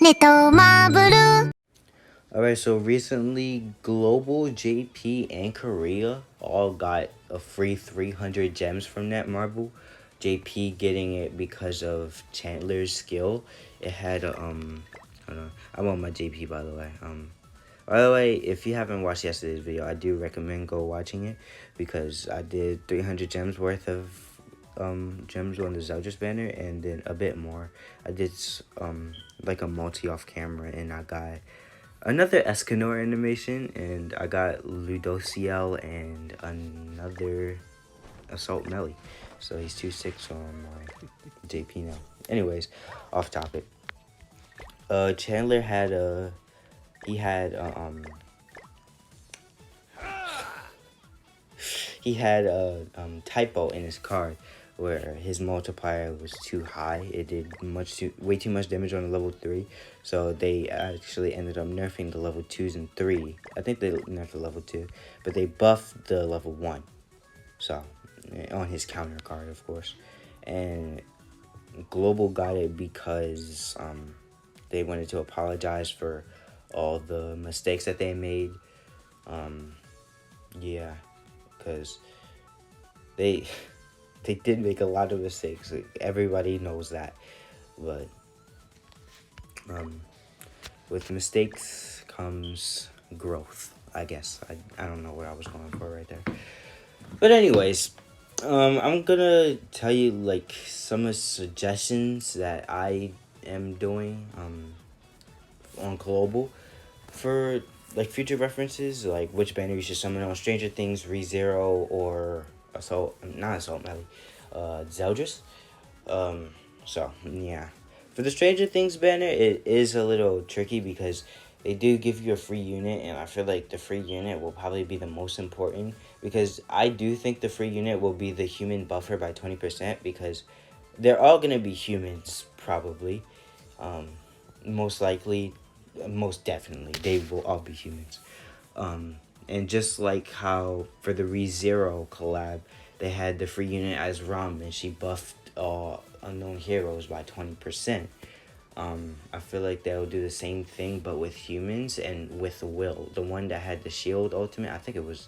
Alright, so recently Global, JP, and Korea all got a free 300 gems from Netmarble. JP getting it because of Chandler's skill. It had hold on. I'm on my JP by the way. By the way, if you haven't watched yesterday's video, I do recommend go watching it because I did 300 gems worth of gems on the Zeldris banner and then a bit more. I did like a multi off camera and I got another Escanor animation, and I got Ludociel and another Assault Melee. So he's 2-6 on my JP now. Anyways, off topic. Chandler had a typo in his card where his multiplier was too high. It did way too much damage on a level 3. So they actually ended up nerfing the level 2s and 3. I think they nerfed the level 2, but they buffed the level 1. So on his counter card, of course. And Global got it because they wanted to apologize for all the mistakes that they made. Yeah, because they did make a lot of mistakes. Everybody knows that, but with mistakes comes growth, I guess. I don't know what I was going for right there, but anyways, I'm gonna tell you like some of the suggestions that I am doing on Global for like future references, like which banner you should summon on Stranger Things, ReZero, or not Assault Melee, Zeldris. So yeah, for the Stranger Things banner, it is a little tricky because they do give you a free unit, and I feel like the free unit will probably be the most important because I do think the free unit will be the human buffer by 20% because they're all gonna be humans probably, most likely, most definitely they will all be humans. And just like how for the ReZero collab, they had the free unit as Rum, and she buffed unknown heroes by 20%. I feel like they'll do the same thing, but with humans and with Will, the one that had the shield ultimate. I think his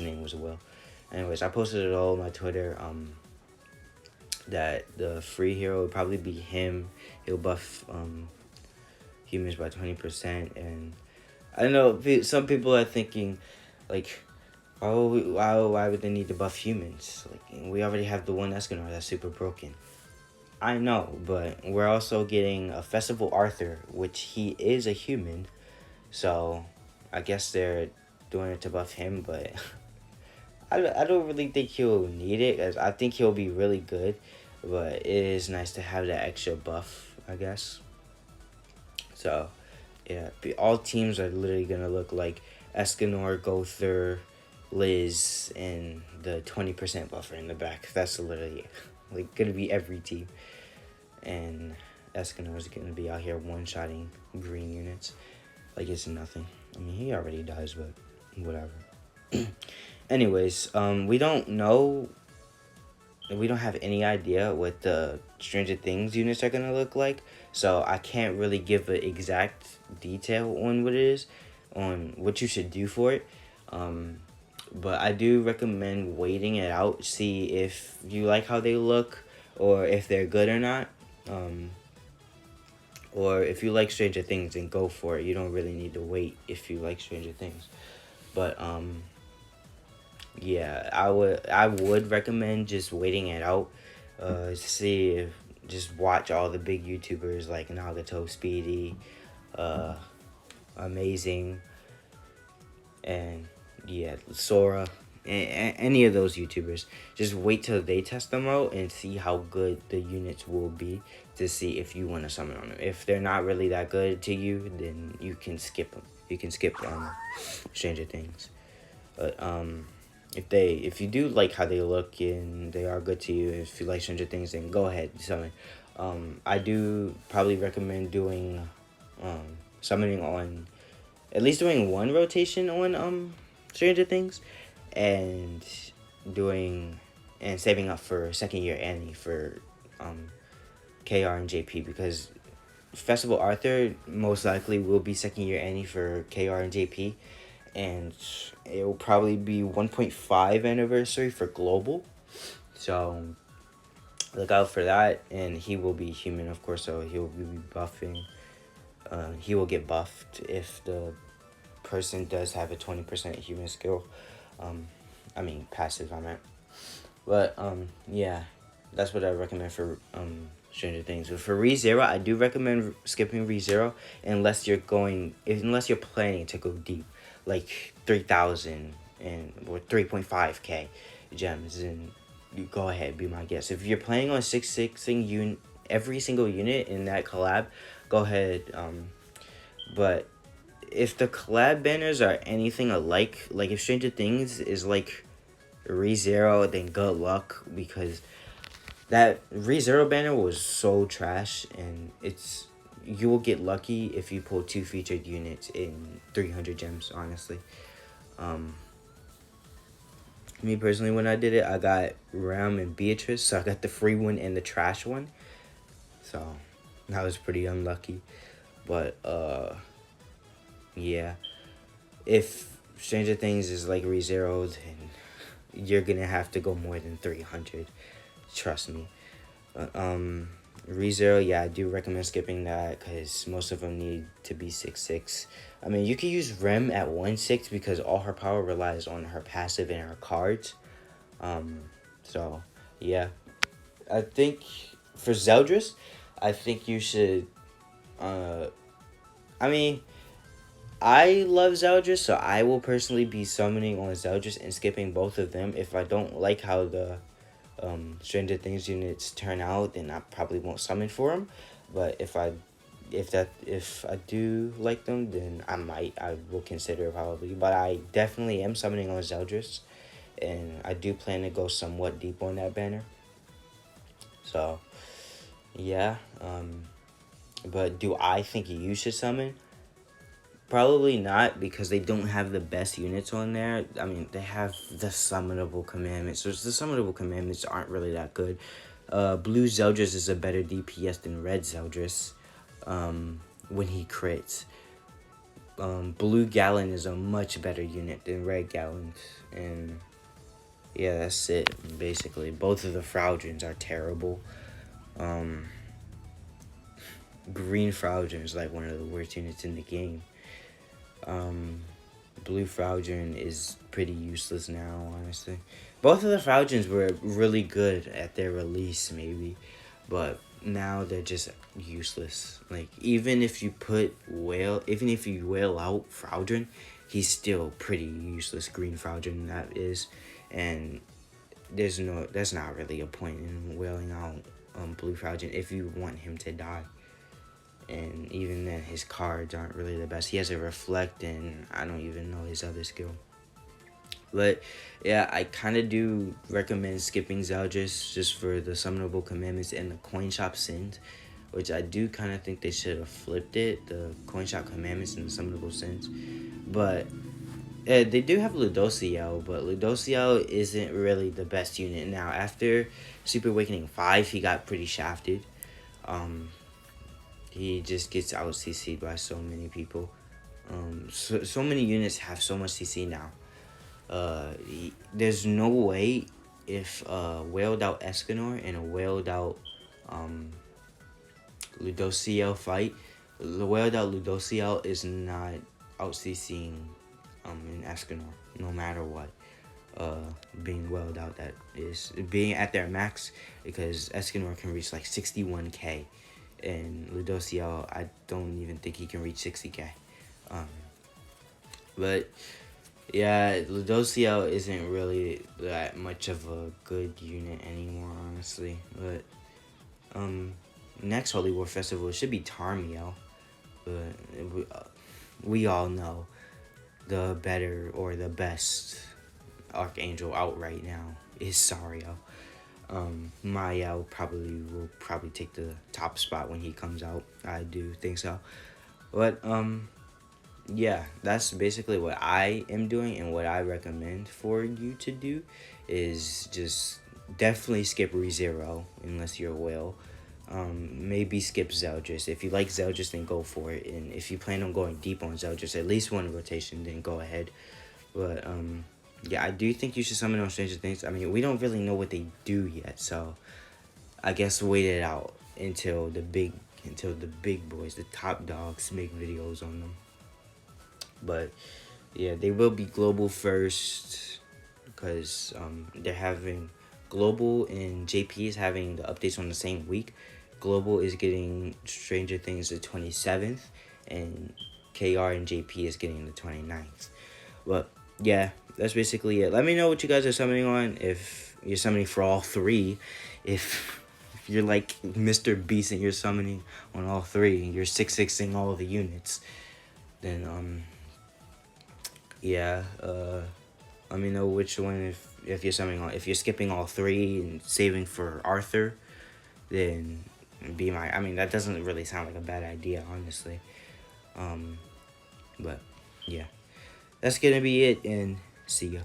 name was Will. Anyways, I posted it all on my Twitter. That the free hero would probably be him. He'll buff humans by 20%, and I know some people are thinking, like, why would they need to buff humans? Like, we already have the one Escanor that's super broken. I know, but we're also getting a Festival Arthur, which he is a human, so I guess they're doing it to buff him, but I don't really think he'll need it, as I think he'll be really good, but it is nice to have that extra buff, I guess. So, yeah, all teams are literally going to look like Escanor, Gother, Liz, and the 20% buffer in the back. That's literally like going to be every team. And Escanor is going to be out here one-shotting green units like it's nothing. I mean, he already does, but whatever. Anyways, we don't know. We don't have any idea what the Stranger Things units are going to look like. So I can't really give an exact detail on what it is, on what you should do for it. But I do recommend waiting it out, see if you like how they look, or if they're good or not. Or if you like Stranger Things, then go for it. You don't really need to wait if you like Stranger Things. But yeah, I would recommend just waiting it out. See if just watch all the big YouTubers like Nagato, Speedy, Amazing, and yeah, Sora, and any of those YouTubers. Just wait till they test them out and see how good the units will be to see if you want to summon on them. If they're not really that good to you, then you can skip them. You can skip Stranger Things. But if you do like how they look and they are good to you, if you like Stranger Things, then go ahead summon. I do probably recommend doing summoning on at least doing one rotation on Stranger Things, and saving up for second year Annie for KR and JP, because Festival Arthur most likely will be second year Annie for KR and JP, and it will probably be 1.5 anniversary for Global. So look out for that, and he will be human, of course. So he will be buffing. He will get buffed if the person does have a 20% human skill. I mean passive. I meant, but yeah, that's what I recommend for Stranger Things. But for ReZero, I do recommend skipping ReZero unless you're planning to go deep, like 3,000 and or 3.5k gems, and you go ahead, be my guest. If you're planning on 6-6ing every single unit in that collab, go ahead. But if the collab banners are anything alike, like if Stranger Things is like ReZero, then good luck, because that ReZero banner was so trash, and you will get lucky if you pull 2 featured units in 300 gems, honestly. Me personally, when I did it, I got Ram and Beatrice, so I got the free one and the trash one. So that was pretty unlucky. But yeah. If Stranger Things is like ReZero, then you're gonna have to go more than 300. Trust me. ReZero, yeah, I do recommend skipping that because most of them need to be 6-6. I mean, you can use Rem at 1-6 because all her power relies on her passive and her cards. So, yeah. I think for Zeldris, I think you should. I mean, I love Zeldris, so I will personally be summoning on Zeldris and skipping both of them. If I don't like how the Stranger Things units turn out, then I probably won't summon for them. But if I do like them, then I will consider it probably. But I definitely am summoning on Zeldris, and I do plan to go somewhat deep on that banner. So, yeah. But do I think you should summon? Probably not, because they don't have the best units on there. I mean, they have the summonable commandments. So the summonable commandments aren't really that good. Blue Zeldris is a better DPS than Red Zeldris when he crits. Blue Gallon is a much better unit than Red Gallon. And yeah, that's it, basically. Both of the Fraudrins are terrible. Green Fraudrin is like one of the worst units in the game. Blue Fraudrin is pretty useless now, honestly. Both of the Fraudrins were really good at their release, maybe, but now they're just useless. Like, even if you whale out Fraudrin, he's still pretty useless. Green Fraudrin, that is, and that's not really a point in whaling out Blue Fraudrin if you want him to die. And even then, his cards aren't really the best. He has a Reflect, and I don't even know his other skill. But yeah, I kind of do recommend skipping Zeldris just for the summonable commandments and the coin shop sins, which I do kind of think they should have flipped it, the coin shop commandments and the summonable sins. But they do have Ludociel, but Ludociel isn't really the best unit. Now, after Super Awakening 5, he got pretty shafted. He just gets out CC'd by so many people. So many units have so much CC now. There's no way if whaled out Escanor and a whaled out Ludociel fight, the whaled out Ludociel is not out CCing in Escanor, no matter what. Being whaled out, that is being at their max, because Escanor can reach like 61k. And Ludociel, I don't even think he can reach 60k. But yeah, Ludociel isn't really that much of a good unit anymore, honestly. But next Holy War Festival should be Tarmiel. But we all know the better or the best Archangel out right now is Sario. Maya will probably take the top spot when he comes out. I do think so. But yeah, that's basically what I am doing, and what I recommend for you to do is just definitely skip ReZero unless you're a whale. Maybe skip Zeldris. If you like Zeldris, then go for it. And if you plan on going deep on Zeldris, at least one rotation, then go ahead. But yeah, I do think you should summon on Stranger Things. I mean, we don't really know what they do yet, so I guess wait it out until the big boys, the top dogs, make videos on them. But yeah, they will be global first because they're having global and JP is having the updates on the same week. Global is getting Stranger Things the 27th, and KR and JP is getting the 29th. But yeah, that's basically it. Let me know what you guys are summoning on. If you're summoning for all three, if you're like Mr. Beast and you're summoning on all three, you're 6-6ing all the units, then yeah, let me know which one. If you're summoning on, if you're skipping all three and saving for Arthur, then be my. I mean, that doesn't really sound like a bad idea, honestly. But yeah, that's gonna be it, and see ya.